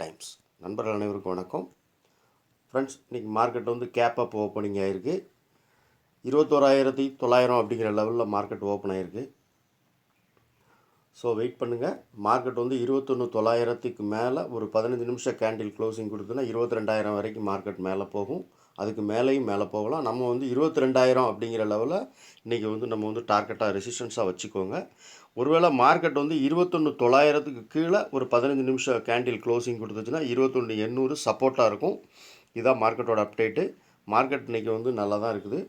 Times. நண்பர்கள் அனைவருக்கும் வணக்கம். ஃப்ரெண்ட்ஸ், இன்றைக்கி மார்க்கெட் வந்து கேப் அப் ஓப்பனிங் ஆகிருக்கு. 21,900 அப்படிங்கிற லெவலில் மார்க்கெட் ஓப்பன் ஆகிருக்கு. ஸோ வெயிட் பண்ணுங்கள். மார்க்கெட் வந்து 21,900க்கு மேலே ஒரு 15 நிமிஷம் கேண்டில் க்ளோசிங் கொடுத்தோன்னா 22,000 வரைக்கும் மார்க்கெட் மேலே போகும். அதுக்கு மேலேயும் மேலே போகலாம். நம்ம வந்து 22,000 அப்படிங்கிற லெவலில் இன்றைக்கி வந்து நம்ம வந்து டார்கெட்டாக ரெசிஸ்டன்ஸாக வச்சுக்கோங்க. ஒருவேளை மார்க்கெட் வந்து 21,900க்கு கீழே ஒரு 15 நிமிஷம் கேண்டில் க்ளோசிங் கொடுத்துச்சுன்னா 21,800 சப்போர்ட்டாக இருக்கும். இதுதான் மார்க்கெட்டோட அப்டேட்டு. மார்க்கெட் இன்றைக்கி வந்து நல்லா தான் இருக்குது.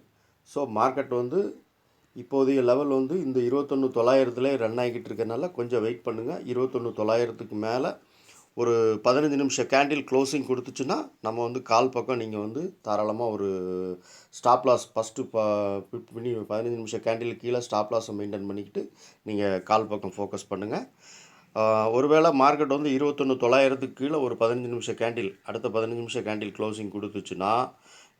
ஸோ மார்க்கெட் வந்து இப்போதைய லெவல் வந்து இந்த 21,900லே ரன் ஆகிக்கிட்டு இருக்கிறனால கொஞ்சம் வெயிட் பண்ணுங்கள். 21,900க்கு மேலே ஒரு 15 நிமிஷம் கேண்டில் க்ளோசிங் கொடுத்துச்சுன்னா நம்ம வந்து கால் பக்கம் நீங்கள் வந்து தாராளமாக ஒரு ஸ்டாப் லாஸ் ஃபஸ்ட்டு பண்ணி 15 நிமிஷம் கேண்டில் கீழே ஸ்டாப் லாஸை மெயின்டைன் பண்ணிக்கிட்டு நீங்கள் கால் பக்கம் ஃபோக்கஸ் பண்ணுங்கள். ஒருவேளை மார்க்கெட் வந்து 21,900க்கு கீழே ஒரு 15 நிமிஷம் கேண்டில் அடுத்த 15 நிமிஷம் கேண்டில் க்ளோசிங் கொடுத்துச்சுன்னா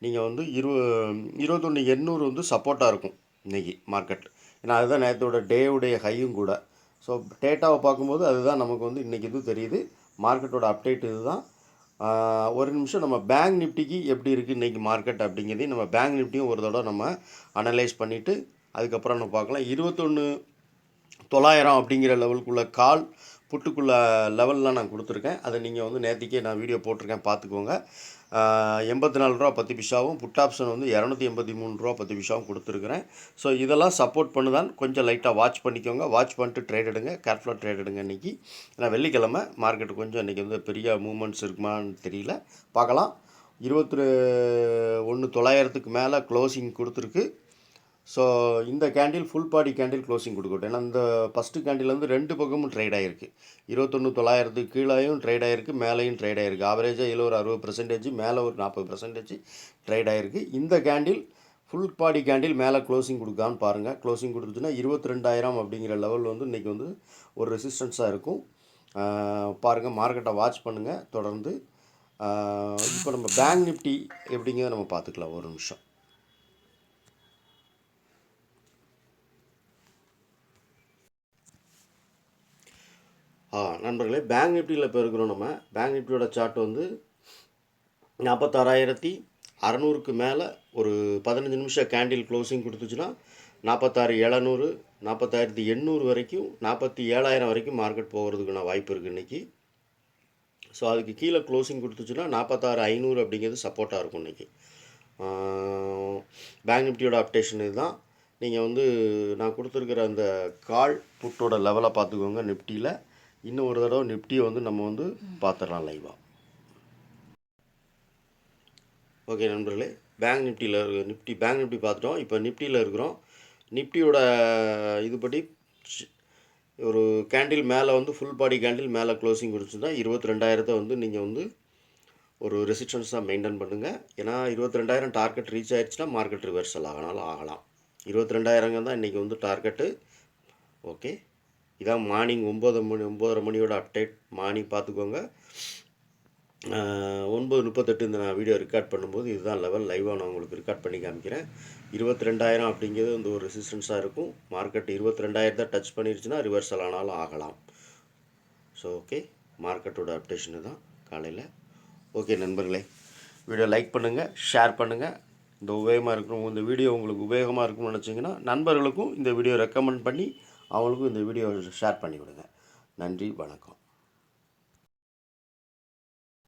நீங்கள் வந்து 21,800 வந்து சப்போர்ட்டாக இருக்கும் இன்றைக்கி மார்க்கெட். ஏன்னா அதுதான் நேரத்தோட டேவுடைய ஹையும் கூட. ஸோ டேட்டாவை பார்க்கும்போது அதுதான் நமக்கு வந்து இன்றைக்கி இது தெரியுது. மார்க்கெட்டோட அப்டேட் இது தான். ஒரு நிமிஷம் நம்ம பேங்க் நிஃப்டிக்கு எப்படி இருக்குது இன்றைக்கி மார்க்கெட் அப்படிங்கிறதையும் நம்ம பேங்க் நிஃப்டியும் ஒரு தடவை நம்ம அனலைஸ் பண்ணிவிட்டு அதுக்கப்புறம் நம்ம பார்க்கலாம். 21,900 அப்படிங்கிற லெவலுக்குள்ள கால் புட்டுக்குள்ள லெவல்லாம் நான் கொடுத்துருக்கேன். அதை நீங்கள் வந்து நேற்றுக்கே நான் வீடியோ போட்டிருக்கேன், பார்த்துக்கோங்க. 84 ரூபா 10 பைசாவும் புட் ஆப்ஷன் வந்து 283 ரூபா 10 பைசாவும் கொடுத்துருக்குறேன். ஸோ இதெல்லாம் சப்போர்ட் பண்ணுதான். கொஞ்சம் லைட்டாக வாட்ச் பண்ணிக்கோங்க. வாட்ச் பண்ணிட்டு ட்ரேட் எடுங்க, கேர்ஃபுல்லாக ட்ரேட் எடுங்க. இன்றைக்கி ஏன்னா வெள்ளிக்கிழமை மார்க்கெட்டு கொஞ்சம் இன்றைக்கி வந்து பெரிய மூமெண்ட்ஸ் இருக்குமான்னு தெரியல, பார்க்கலாம். 21,900க்கு மேலே க்ளோசிங் கொடுத்துருக்கு. ஸோ இந்த candle full body candle closing கொடுக்கட்டும். ஏன்னா இந்த ஃபஸ்ட்டு கேண்டில் வந்து ரெண்டு பக்கமும் ட்ரேட் ஆகிருக்கு. 21,900க்கு கீழேயும் ட்ரேட் ஆகிருக்கு, மேலேயும் ட்ரேட் ஆகிருக்கு. ஆவரேஜாக இதில் ஒரு 60%, மேலே ஒரு 40% ட்ரேட் ஆகிருக்கு. இந்த கேண்டில் ஃபுல் பாடி கேண்டில் மேலே க்ளோசிங் கொடுக்கான்னு பாருங்கள். க்ளோசிங் கொடுத்துச்சுன்னா 22,000 அப்படிங்கிற லெவல் வந்து இன்றைக்கி வந்து ஒரு ரெசிஸ்டன்ஸாக இருக்கும். பாருங்கள், மார்க்கெட்டை வாட்ச் பண்ணுங்கள் தொடர்ந்து. இப்போ நம்ம பேங்க் நிஃப்டி எப்படிங்கிறத நம்ம பார்த்துக்கலாம். ஒரு நிமிஷம். நண்பர்களே, பேங்க் நிஃப்டியில் இப்போ இருக்கிறோம். நம்ம பேங்க் நிஃப்டியோட சார்ட் வந்து 46,600க்கு மேலே ஒரு 15 நிமிஷம் கேண்டில் க்ளோசிங் கொடுத்துச்சுன்னா 46,700, 46,800 வரைக்கும் 47,000 வரைக்கும் மார்க்கெட் போகிறதுக்கான வாய்ப்பு இருக்குது இன்றைக்கி. ஸோ அதுக்கு கீழே க்ளோசிங் கொடுத்துச்சுன்னா 46,500 அப்படிங்கிறது சப்போர்ட்டாக இருக்கும் இன்றைக்கி. பேங்க் நிஃப்டியோட அப்டேஷன் இதுதான். நீங்கள் வந்து நான் கொடுத்துருக்கிற அந்த கால் புட்டோட லெவலை பார்த்துக்கோங்க. நிஃப்டியில் இன்னும் ஒரு தடவை நிஃப்டியை வந்து நம்ம வந்து பார்த்துடலாம் லைவாக. ஓகே நண்பர்களே, பேங்க் நிஃப்டி பார்த்துட்டோம். இப்போ நிஃப்டியில் இருக்கிறோம். நிஃப்டியோட இதுபடி ஒரு கேண்டில் மேலே வந்து ஃபுல் பாடி கேண்டில் மேலே க்ளோசிங் கொடுத்துருந்தா 22,000 வந்து நீங்கள் வந்து ஒரு ரெசிஸ்டன்ஸாக மெயின்டைன் பண்ணுங்கள். ஏன்னா 22,000 டார்கெட் ரீச் ஆகிடுச்சுன்னா மார்க்கெட் ரிவர்சல் ஆகலாம். 22,000 தான் இன்றைக்கி வந்து டார்கெட்டு. ஓகே, இதான் மார்னிங் 9:30 மணியோட அப்டேட். மார்னிங் பார்த்துக்கோங்க. 9:38 இந்த நான் வீடியோ ரெக்கார்ட் பண்ணும்போது இதுதான் லெவல். லைவாக நான் உங்களுக்கு ரெக்கார்ட் பண்ணி காமிக்கிறேன். 22,000 அப்படிங்கிறது வந்து ஒரு ரெசிஸ்டன்ஸாக இருக்கும். மார்க்கெட் 22,000 டச் பண்ணிருச்சுன்னா ரிவர்சல் ஆனாலும் ஆகலாம். ஸோ ஓகே, மார்க்கெட்டோட அப்டேஷனு தான் காலையில். ஓகே நண்பர்களே, வீடியோ லைக் பண்ணுங்கள், ஷேர் பண்ணுங்கள். இந்த வீடியோ உங்களுக்கு உபயோகமாக இருக்கும்னு நினச்சிங்கன்னா நண்பர்களுக்கும் இந்த வீடியோ ரெக்கமெண்ட் பண்ணி அவங்களுக்கும் இந்த வீடியோ ஷேர் பண்ணி விடுங்க. நன்றி, வணக்கம்.